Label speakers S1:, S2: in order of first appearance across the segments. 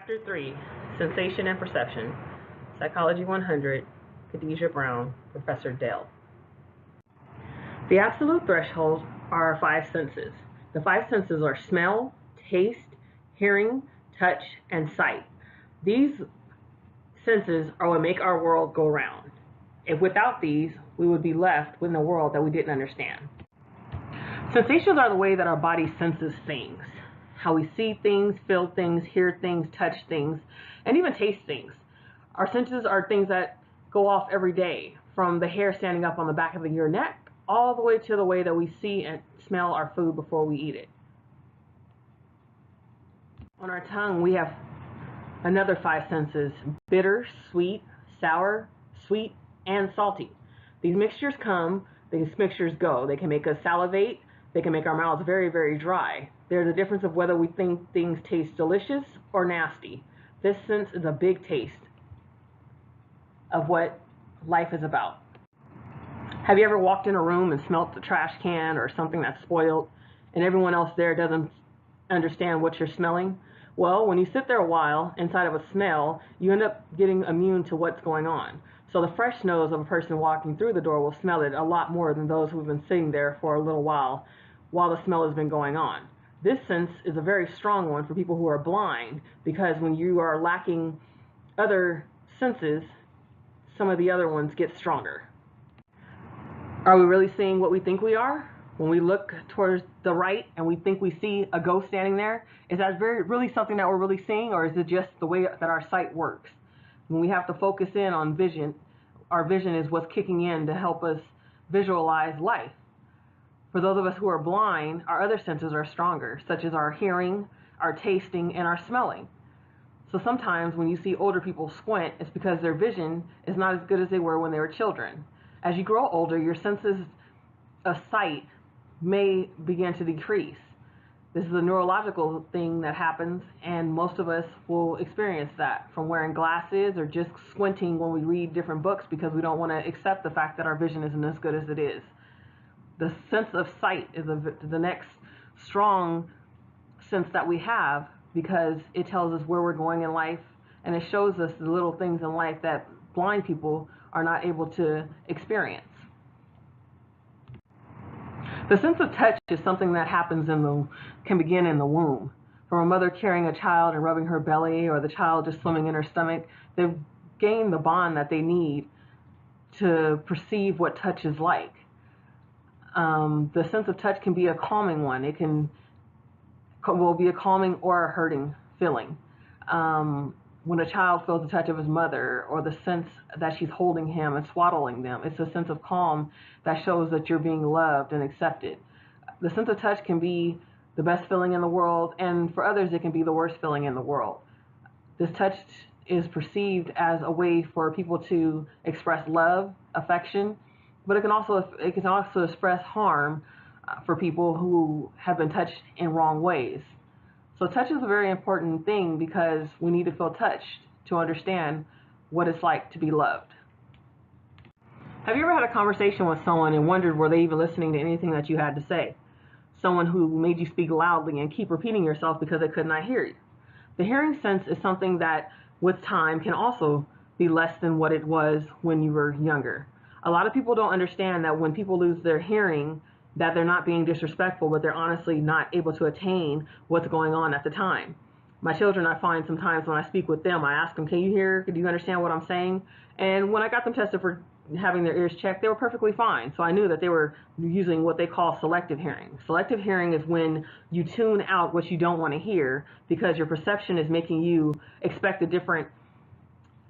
S1: Chapter 3, Sensation and Perception, Psychology 100, Khadija Brown, Professor Dell. The absolute threshold are our five senses. The five senses are smell, taste, hearing, touch, and sight. These senses are what make our world go round. If without these, we would be left with a world that we didn't understand. Sensations are the way that our body senses things. How we see things, feel things, hear things, touch things, and even taste things. Our senses are things that go off every day, from the hair standing up on the back of your neck, all the way to the way that we see and smell our food before we eat it. On our tongue, we have another five senses: bitter, sweet, sour, sweet, and salty. These mixtures come, these mixtures go. They can make us salivate, they can make our mouths very, very dry. There's a difference of whether we think things taste delicious or nasty. This sense is a big taste of what life is about. Have you ever walked in a room and smelt the trash can or something that's spoiled, and everyone else there doesn't understand what you're smelling? Well, when you sit there a while inside of a smell, you end up getting immune to what's going on. So the fresh nose of a person walking through the door will smell it a lot more than those who've been sitting there for a little while the smell has been going on. This sense is a very strong one for people who are blind, because when you are lacking other senses, some of the other ones get stronger. Are we really seeing what we think we are? When we look towards the right and we think we see a ghost standing there, is that really something that we're really seeing, or is it just the way that our sight works? When we have to focus in on vision, our vision is what's kicking in to help us visualize life. For those of us who are blind, our other senses are stronger, such as our hearing, our tasting, and our smelling. So sometimes when you see older people squint, it's because their vision is not as good as they were when they were children. As you grow older, your senses of sight may begin to decrease. This is a neurological thing that happens, and most of us will experience that from wearing glasses or just squinting when we read different books because we don't want to accept the fact that our vision isn't as good as it is. The sense of sight is the next strong sense that we have, because it tells us where we're going in life, and it shows us the little things in life that blind people are not able to experience. The sense of touch is something that can begin in the womb. From a mother carrying a child and rubbing her belly, or the child just swimming in her stomach, they've gained the bond that they need to perceive what touch is like. The sense of touch can be a calming one. It will be a calming or a hurting feeling. When a child feels the touch of his mother, or the sense that she's holding him and swaddling them, it's a sense of calm that shows that you're being loved and accepted. The sense of touch can be the best feeling in the world, and for others it can be the worst feeling in the world. This touch is perceived as a way for people to express love, affection, but it can also express harm for people who have been touched in wrong ways. So touch is a very important thing, because we need to feel touched to understand what it's like to be loved. Have you ever had a conversation with someone and wondered, were they even listening to anything that you had to say? Someone who made you speak loudly and keep repeating yourself because they could not hear you. The hearing sense is something that with time can also be less than what it was when you were younger. A lot of people don't understand that when people lose their hearing, that they're not being disrespectful, but they're honestly not able to attain what's going on at the time. My children, I find sometimes when I speak with them, I ask them, can you hear? Do you understand what I'm saying? And when I got them tested for having their ears checked, they were perfectly fine. So I knew that they were using what they call selective hearing. Selective hearing is when you tune out what you don't want to hear, because your perception is making you expect a different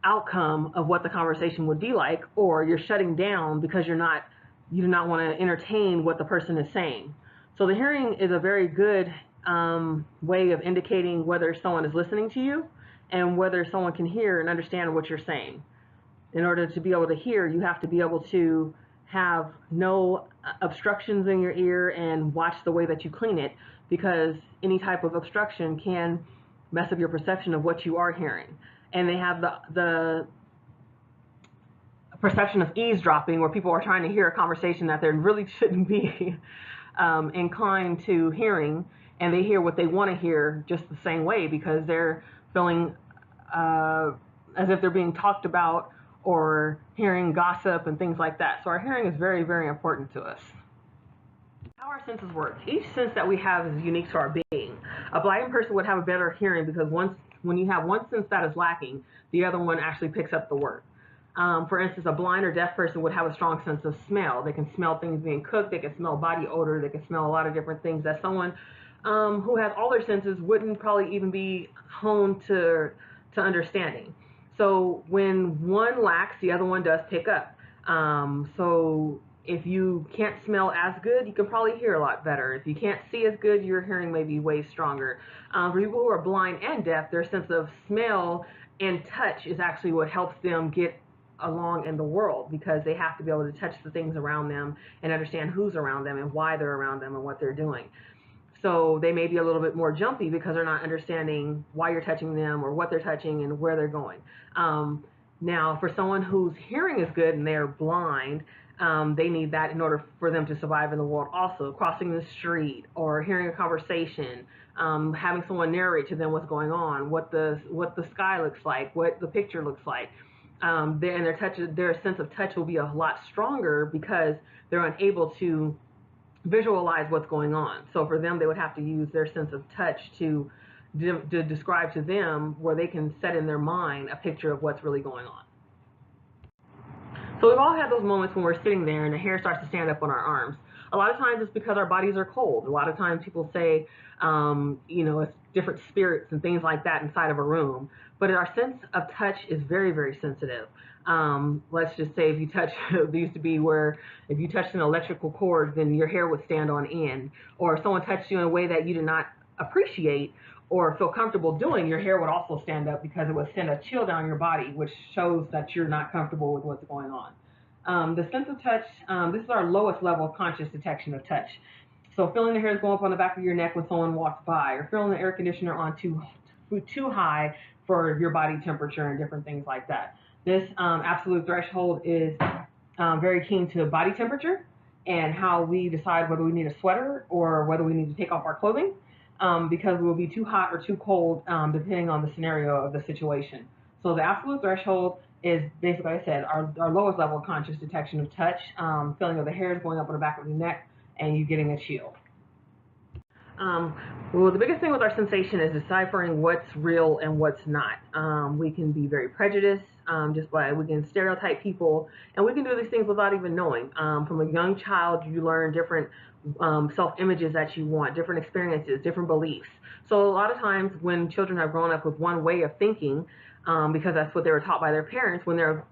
S1: outcome of what the conversation would be like, or you're shutting down because you do not want to entertain what the person is saying. So the hearing is a very good way of indicating whether someone is listening to you and whether someone can hear and understand what you're saying. In order to be able to hear, you have to be able to have no obstructions in your ear and watch the way that you clean it, because any type of obstruction can mess up your perception of what you are hearing. And they have the perception of eavesdropping, where people are trying to hear a conversation that they really shouldn't be inclined to hearing, and they hear what they want to hear just the same way, because they're feeling as if they're being talked about, or hearing gossip and things like that. So our hearing is very, very important to us. How our senses work. Each sense that we have is unique to our being. A blind person would have a better hearing because when you have one sense that is lacking, the other one actually picks up the work. For instance, a blind or deaf person would have a strong sense of smell. They can smell things being cooked. They can smell body odor. They can smell a lot of different things that someone who has all their senses wouldn't probably even be honed to understanding. So when one lacks, the other one does pick up. So if you can't smell as good, you can probably hear a lot better. If you can't see as good, your hearing may be way stronger. For people who are blind and deaf, their sense of smell and touch is actually what helps them get along in the world, because they have to be able to touch the things around them and understand who's around them and why they're around them and what they're doing. So they may be a little bit more jumpy because they're not understanding why you're touching them or what they're touching and where they're going. Now, for someone whose hearing is good and they're blind, they need that in order for them to survive in the world also. Crossing the street or hearing a conversation, having someone narrate to them what's going on, what the sky looks like, what the picture looks like. Their sense of touch will be a lot stronger because they're unable to visualize what's going on. So for them, they would have to use their sense of touch to describe to them, where they can set in their mind a picture of what's really going on. So we've all had those moments when we're sitting there and the hair starts to stand up on our arms. A lot of times it's because our bodies are cold. A lot of times people say, it's different spirits and things like that inside of a room. But our sense of touch is very, very sensitive. Let's just say if you touch, there used to be where if you touched an electrical cord, then your hair would stand on end. Or if someone touched you in a way that you did not appreciate or feel comfortable doing, your hair would also stand up because it would send a chill down your body, which shows that you're not comfortable with what's going on. The sense of touch, this is our lowest level of conscious detection of touch. So feeling the hairs go up on the back of your neck when someone walks by, or feeling the air conditioner on too high for your body temperature and different things like that. This absolute threshold is very keen to body temperature and how we decide whether we need a sweater or whether we need to take off our clothing, because we will be too hot or too cold depending on the scenario of the situation. So the absolute threshold is basically, like I said, our lowest level of conscious detection of touch, feeling of the hairs going up on the back of your neck and you getting a chill. Well, the biggest thing with our sensation is deciphering what's real and what's not. We can be very prejudiced, we can stereotype people, and we can do these things without even knowing. From a young child, you learn different self-images that you want, different experiences, different beliefs. So a lot of times when children have grown up with one way of thinking, because that's what they were taught by their parents, when they're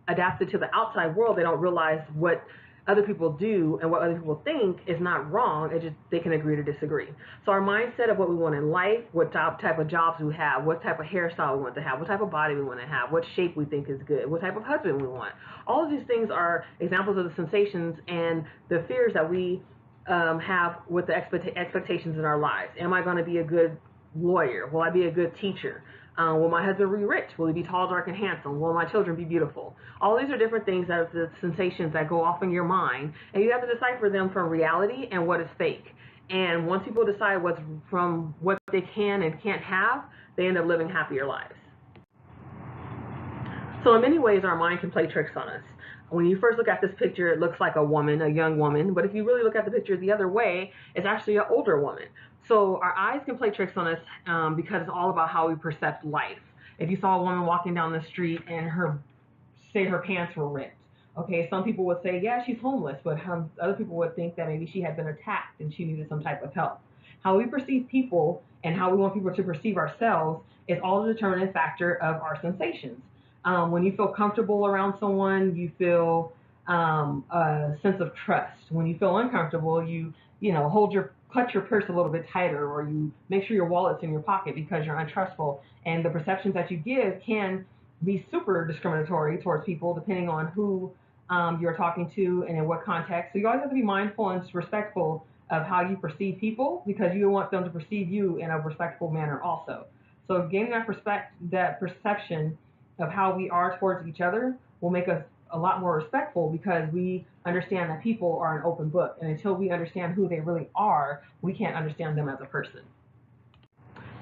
S1: adapted to the outside world, they don't realize what other people do and what other people think is not wrong. It's just they can agree to disagree. So our mindset of what we want in life, what type of jobs we have, what type of hairstyle we want to have, what type of body we want to have, what shape we think is good, what type of husband we want. All of these things are examples of the sensations and the fears that we have with the expectations in our lives. Am I going to be a good lawyer? Will I be a good teacher? Will my husband be rich? Will he be tall, dark, and handsome? Will my children be beautiful? All these are different things that are the sensations that go off in your mind, and you have to decipher them from reality and what is fake. And once people decide what's from what they can and can't have, they end up living happier lives. So in many ways, our mind can play tricks on us. When you first look at this picture, it looks like a woman, a young woman, but if you really look at the picture the other way, it's actually an older woman. So our eyes can play tricks on us because it's all about how we perceive life. If you saw a woman walking down the street and her pants were ripped, okay, some people would say, yeah, she's homeless, but other people would think that maybe she had been attacked and she needed some type of help. How we perceive people and how we want people to perceive ourselves is all a determining factor of our sensations. When you feel comfortable around someone, you feel a sense of trust. When you feel uncomfortable, you clutch your purse a little bit tighter, or you make sure your wallet's in your pocket because you're untrustful. And the perceptions that you give can be super discriminatory towards people depending on who you're talking to and in what context. So you always have to be mindful and respectful of how you perceive people, because you want them to perceive you in a respectful manner also. So gaining that perception of how we are towards each other will make us a lot more respectful, because we understand that people are an open book, and until we understand who they really are, we can't understand them as a person.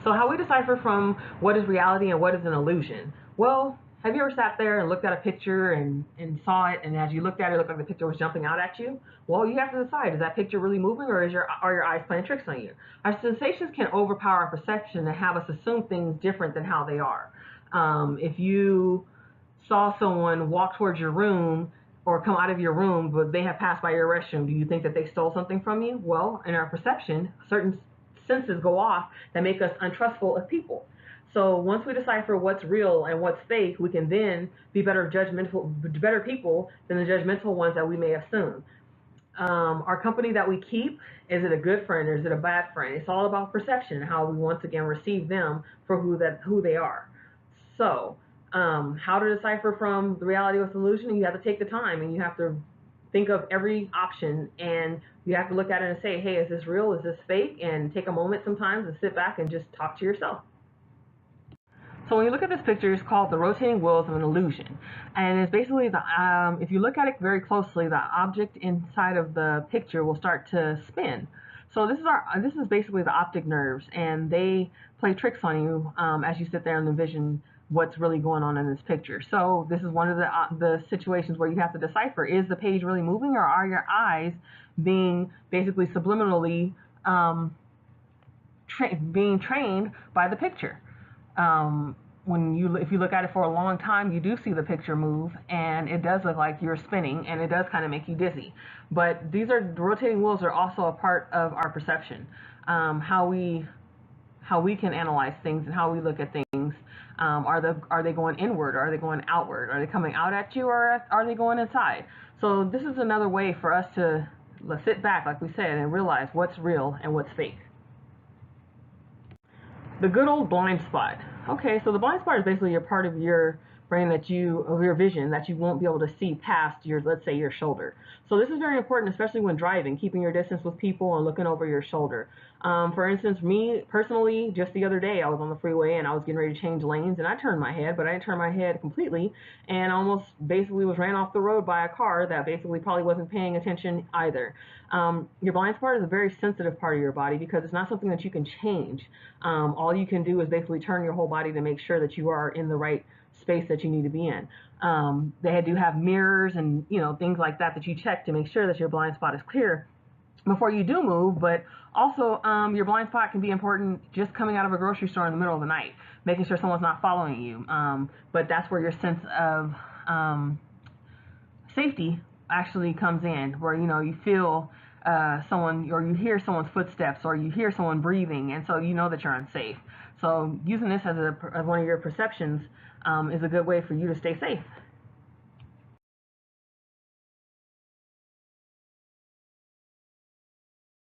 S1: So how we decipher from what is reality and what is an illusion? Well, have you ever sat there and looked at a picture and saw it, and as you looked at it, it looked like the picture was jumping out at you? Well, you have to decide, is that picture really moving, or are your eyes playing tricks on you? Our sensations can overpower our perception and have us assume things different than how they are. If you saw someone walk towards your room or come out of your room, but they have passed by your restroom, do you think that they stole something from you? Well, in our perception, certain senses go off that make us untrustful of people. So once we decipher what's real and what's fake, we can then be better people than the judgmental ones that we may assume. Our company that we keep, is it a good friend or is it a bad friend? It's all about perception and how we once again receive them for who they are. So how to decipher from the reality with illusion? You have to take the time and you have to think of every option, and you have to look at it and say, hey, is this real? Is this fake? And take a moment sometimes and sit back and just talk to yourself. So when you look at this picture, it's called the rotating wheels of an illusion. And it's basically if you look at it very closely, the object inside of the picture will start to spin. So this is basically the optic nerves, and they play tricks on you as you sit there and envision what's really going on in this picture. So this is one of the situations where you have to decipher, is the page really moving, or are your eyes being basically subliminally being trained by the picture? If you look at it for a long time, you do see the picture move, and it does look like you're spinning, and it does kind of make you dizzy. But the rotating wheels are also a part of our perception, how we can analyze things and how we look at things. Are they going inward, or are they going outward? Are they coming out at you, or are they going inside? So this is another way for us to sit back, like we said, and realize what's real and what's fake. The good old blind spot. Okay, so the blind spot is basically a part of your brain of your vision that you won't be able to see past let's say your shoulder. So this is very important, especially when driving, keeping your distance with people and looking over your shoulder. For instance, me personally, just the other day, I was on the freeway and I was getting ready to change lanes, and I turned my head, but I didn't turn my head completely, and almost basically was ran off the road by a car that basically probably wasn't paying attention either. Your blind spot is a very sensitive part of your body because it's not something that you can change. All you can do is basically turn your whole body to make sure that you are in the right space that you need to be in. They do have mirrors and things like that you check to make sure that your blind spot is clear before you do move. But also your blind spot can be important just coming out of a grocery store in the middle of the night, making sure someone's not following you. But that's where your sense of safety actually comes in, where you feel someone, or you hear someone's footsteps, or you hear someone breathing, and so you know that you're unsafe. So using this as one of your perceptions is a good way for you to stay safe.